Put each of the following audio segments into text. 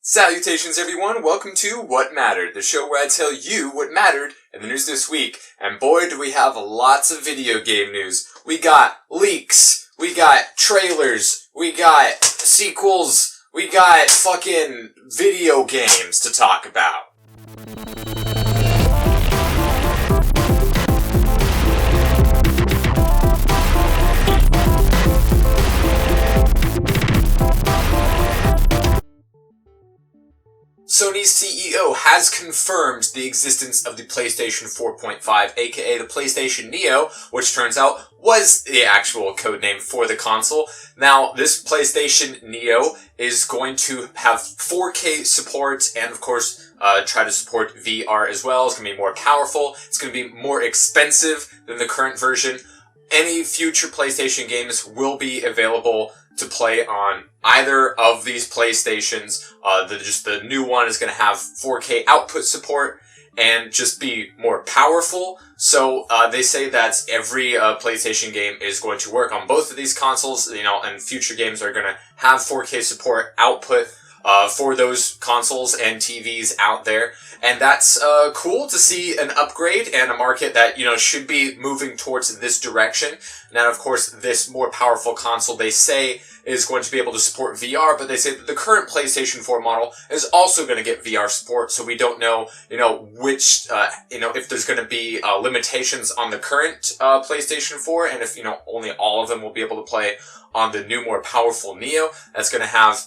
Salutations everyone, welcome to What Mattered, the show where I tell you what mattered in the news this week. And boy do we have lots of video game news. We got leaks, we got trailers, we got sequels, we got fucking video games to talk about. Sony's CEO has confirmed the existence of the PlayStation 4.5, aka the PlayStation Neo, which turns out was the actual codename for the console. Now, this PlayStation Neo is going to have 4K support and, of course, try to support VR as well. It's going to be more powerful. It's going to be more expensive than the current version. Any future PlayStation games will be available to play on either of these PlayStations. The new one is going to have 4K output support and just be more powerful. So they say that every PlayStation game is going to work on both of these consoles, and future games are going to have 4K support output for those consoles and TVs out there. And that's cool to see an upgrade and a market that, should be moving towards this direction. Now, of course, this more powerful console, they say, is going to be able to support VR, but they say that the current PlayStation 4 model is also going to get VR support, so we don't know, which, if there's going to be limitations on the current PlayStation 4, and if, only all of them will be able to play on the new, more powerful Neo. That's going to have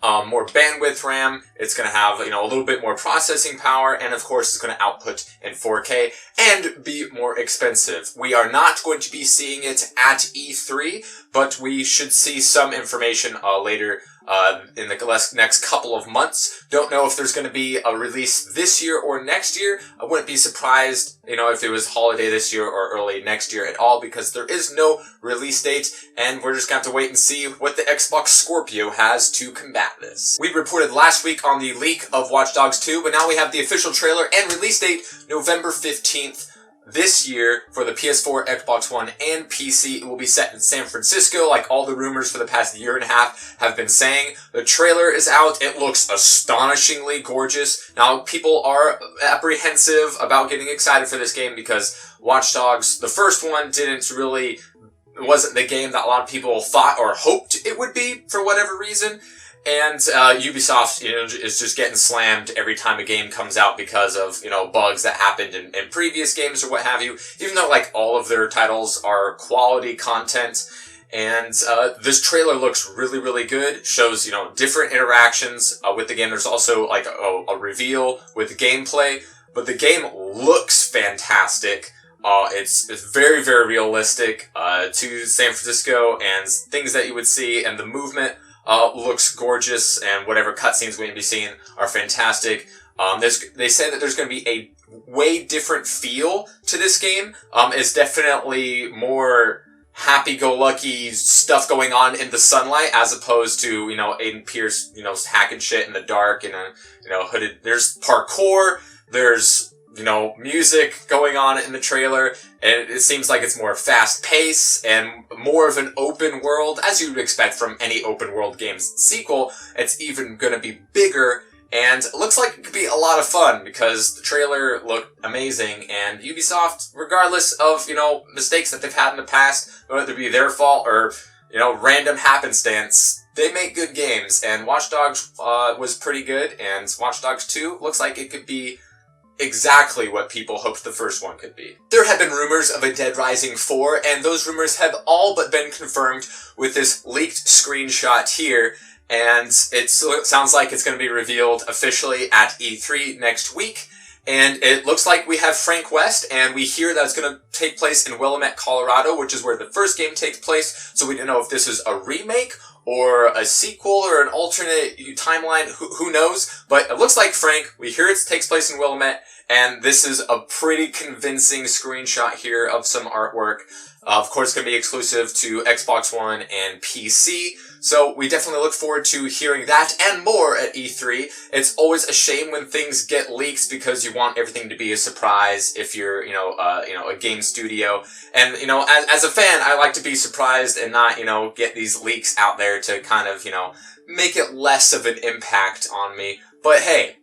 more bandwidth RAM, it's going to have, a little bit more processing power, and of course it's going to output in 4K and be more expensive. We are not going to be seeing it at E3, but we should see some information later in the next couple of months. Don't know if there's going to be a release this year or next year. I wouldn't be surprised, if it was holiday this year or early next year at all, because there is no release date, and we're just going to have to wait and see what the Xbox Scorpio has to combat this. We reported last week on the leak of Watch Dogs 2, but now we have the official trailer and release date, November 15th. This year, for the PS4, Xbox One, and PC, it will be set in San Francisco, like all the rumors for the past year and a half have been saying. The trailer is out. It looks astonishingly gorgeous. Now, people are apprehensive about getting excited for this game because Watch Dogs, the first one, wasn't the game that a lot of people thought or hoped it would be, for whatever reason. And Ubisoft, is just getting slammed every time a game comes out because of, bugs that happened in previous games or what have you. Even though, all of their titles are quality content. And this trailer looks really, really good. Shows, different interactions with the game. There's also, a reveal with gameplay. But the game looks fantastic. It's very, very realistic to San Francisco and things that you would see, and the movement looks gorgeous, and whatever cutscenes we're going to be seeing are fantastic. They say that there's going to be a way different feel to this game. It's definitely more happy-go-lucky stuff going on in the sunlight, as opposed to, Aiden Pierce, hacking shit in the dark and, hooded. There's parkour, there's music going on in the trailer, and it seems like it's more fast-paced and more of an open world, as you would expect from any open world game's sequel. It's even gonna be bigger, and it looks like it could be a lot of fun, because the trailer looked amazing, and Ubisoft, regardless of, mistakes that they've had in the past, whether it be their fault or, random happenstance, they make good games, and Watch Dogs was pretty good, and Watch Dogs 2 looks like it could be exactly what people hoped the first one could be. There have been rumors of a Dead Rising 4, and those rumors have all but been confirmed with this leaked screenshot here, and it sounds like it's going to be revealed officially at E3 next week. And it looks like we have Frank West, and we hear that it's going to take place in Willamette, Colorado, which is where the first game takes place, so we don't know if this is a remake or a sequel or an alternate timeline, who knows? But it looks like Frank. We hear it takes place in Willamette, and this is a pretty convincing screenshot here of some artwork. Of course, it's going to be exclusive to Xbox One and PC, so we definitely look forward to hearing that and more at E3. It's always a shame when things get leaks because you want everything to be a surprise if you're, a game studio. And, as a fan, I like to be surprised and not, get these leaks out there to kind of, make it less of an impact on me. But hey,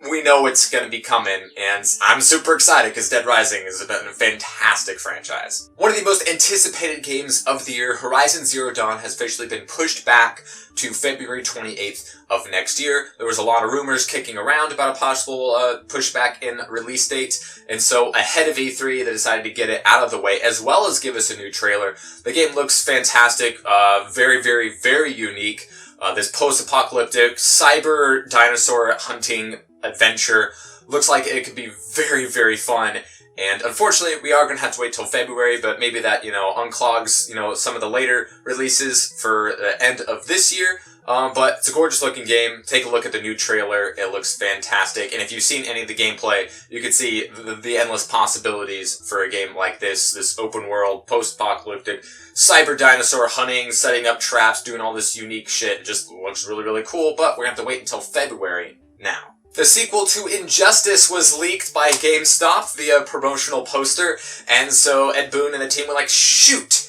we know it's going to be coming, and I'm super excited because Dead Rising is a fantastic franchise. One of the most anticipated games of the year, Horizon Zero Dawn, has officially been pushed back to February 28th of next year. There was a lot of rumors kicking around about a possible pushback in release date, and so ahead of E3, they decided to get it out of the way, as well as give us a new trailer. The game looks fantastic, very, very, very unique. This post-apocalyptic cyber dinosaur hunting adventure looks like it could be very, very fun. And unfortunately, we are going to have to wait till February, but maybe that, unclogs, some of the later releases for the end of this year. But it's a gorgeous looking game. Take a look at the new trailer. It looks fantastic. And if you've seen any of the gameplay, you can see the endless possibilities for a game like this open world, post-apocalyptic, cyber dinosaur hunting, setting up traps, doing all this unique shit. It just looks really, really cool, but we're going to have to wait until February now. The sequel to Injustice was leaked by GameStop via promotional poster, and so Ed Boon and the team were like, shoot!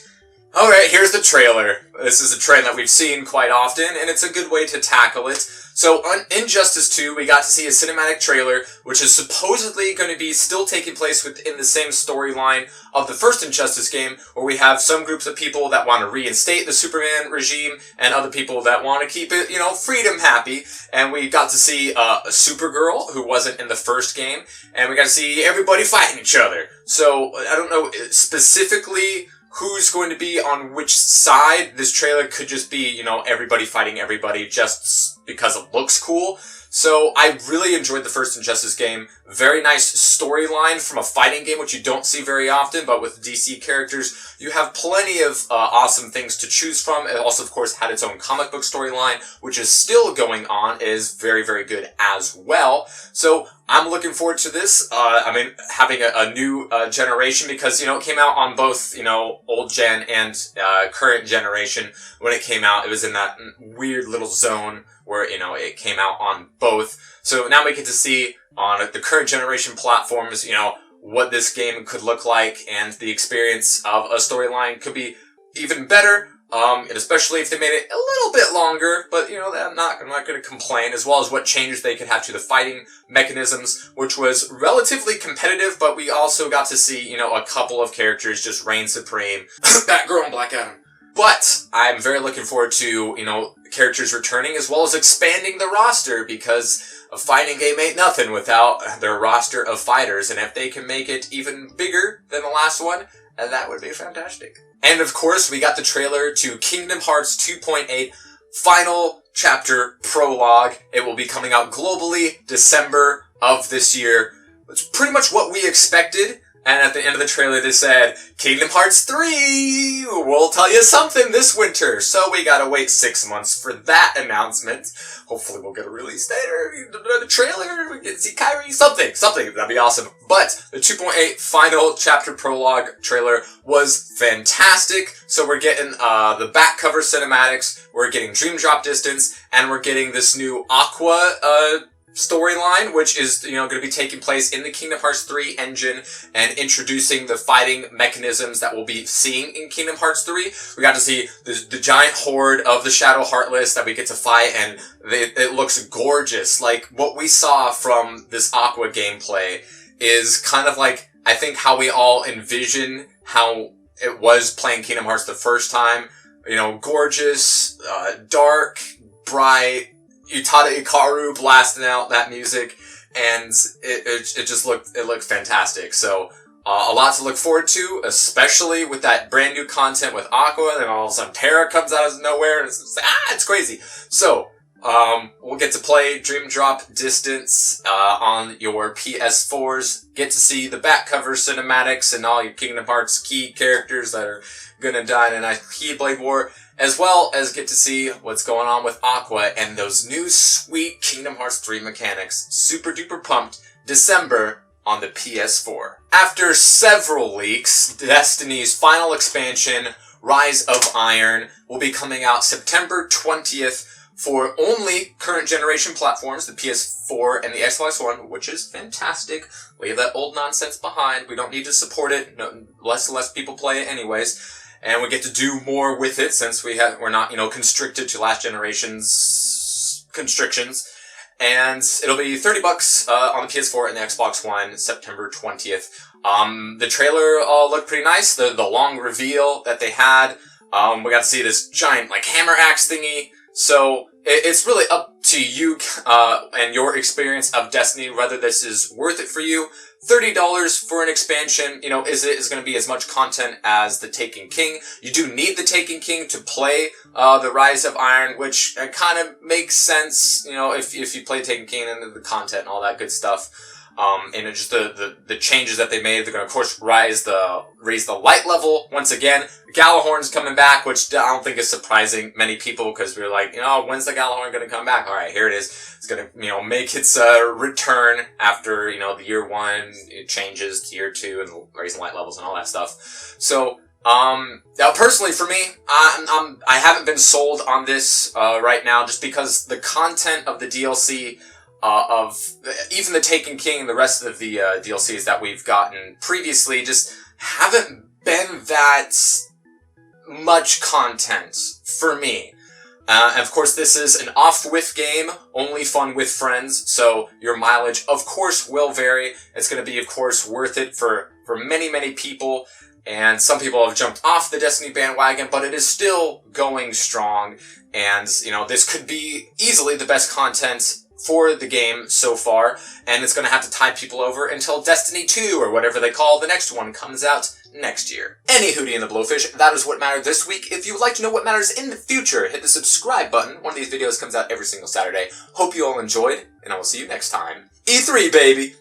Alright, here's the trailer. This is a trend that we've seen quite often, and it's a good way to tackle it. So, on Injustice 2, we got to see a cinematic trailer, which is supposedly going to be still taking place within the same storyline of the first Injustice game, where we have some groups of people that want to reinstate the Superman regime, and other people that want to keep it, freedom happy. And we got to see a Supergirl, who wasn't in the first game, and we got to see everybody fighting each other. So, I don't know specifically who's going to be on which side. This trailer could just be, everybody fighting everybody just because it looks cool. So I really enjoyed the first Injustice game. Very nice storyline from a fighting game, which you don't see very often, but with DC characters, you have plenty of awesome things to choose from. It also, of course, had its own comic book storyline, which is still going on. It is very, very good as well. So I'm looking forward to this. Having a new generation, because, it came out on both, old gen and current generation. When it came out, it was in that weird little zone where, it came out on both. So now we get to see on the current generation platforms, what this game could look like, and the experience of a storyline could be even better. And especially if they made it a little bit longer, but, I'm not going to complain, as well as what changes they could have to the fighting mechanisms, which was relatively competitive, but we also got to see, a couple of characters just reign supreme. Batgirl and Black Adam. But I'm very looking forward to, characters returning, as well as expanding the roster, because a fighting game ain't nothing without their roster of fighters, and if they can make it even bigger than the last one, that would be fantastic. And of course, we got the trailer to Kingdom Hearts 2.8 Final Chapter Prologue. It will be coming out globally December of this year. It's pretty much what we expected. And at the end of the trailer, they said, Kingdom Hearts 3 will tell you something this winter. So we gotta wait 6 months for that announcement. Hopefully we'll get a release date or the trailer, we get to see Kyrie, something. That'd be awesome. But the 2.8 Final Chapter Prologue trailer was fantastic. So we're getting the back cover cinematics, we're getting Dream Drop Distance, and we're getting this new Aqua storyline, which is, going to be taking place in the Kingdom Hearts 3 engine and introducing the fighting mechanisms that we'll be seeing in Kingdom Hearts 3. We got to see the giant horde of the Shadow Heartless that we get to fight, and it looks gorgeous. Like, what we saw from this Aqua gameplay is kind of like, I think, how we all envision how it was playing Kingdom Hearts the first time. Gorgeous, dark, bright, Utada Ikaru blasting out that music, and it looked fantastic. So, a lot to look forward to, especially with that brand new content with Aqua, and then all of a sudden Terra comes out of nowhere, and it's crazy. So, we'll get to play Dream Drop Distance, on your PS4s, get to see the back cover cinematics and all your Kingdom Hearts key characters that are gonna die in a nice Keyblade War, as well as get to see what's going on with Aqua and those new sweet Kingdom Hearts 3 mechanics. Super duper pumped. December on the PS4. After several leaks, Destiny's final expansion, Rise of Iron, will be coming out September 20th for only current generation platforms, the PS4 and the Xbox One, which is fantastic. Leave that old nonsense behind. We don't need to support it. No, less and less people play it anyways. And we get to do more with it since we're not, constricted to last generation's constrictions. And it'll be $30 on the PS4 and the Xbox One, September 20th. The trailer looked pretty nice. The long reveal that they had. We got to see this giant, like, hammer axe thingy. So, it's really up to you, and your experience of Destiny, whether this is worth it for you. $30 for an expansion, you know, is going to be as much content as the Taken King. You do need the Taken King to play, the Rise of Iron, which kind of makes sense, you know, if you play Taken King and the content and all that good stuff. And just the changes that they made, they're going to, of course, raise the light level once again. Galahorn's coming back, which I don't think is surprising many people, because we're like, you know, when's the Galahorn going to come back? All right, here it is. It's going to, you know, make its return after, you know, the year 1 it changes to year 2 and raising light levels and all that stuff. So, now personally for me, I haven't been sold on this right now, just because the content of the DLC. Of even the Taken King and the rest of the DLCs that we've gotten previously just haven't been that much content for me. And of course, this is an off-with game, only fun with friends, so your mileage, of course, will vary. It's going to be, of course, worth it for many, many people. And some people have jumped off the Destiny bandwagon, but it is still going strong. And, you know, this could be easily the best content for the game so far, and it's going to have to tide people over until Destiny 2, or whatever they call the next one, comes out next year. Any Hootie and the Blowfish, that is what mattered this week. If you would like to know what matters in the future, hit the subscribe button. One of these videos comes out every single Saturday. Hope you all enjoyed, and I will see you next time. E3, baby!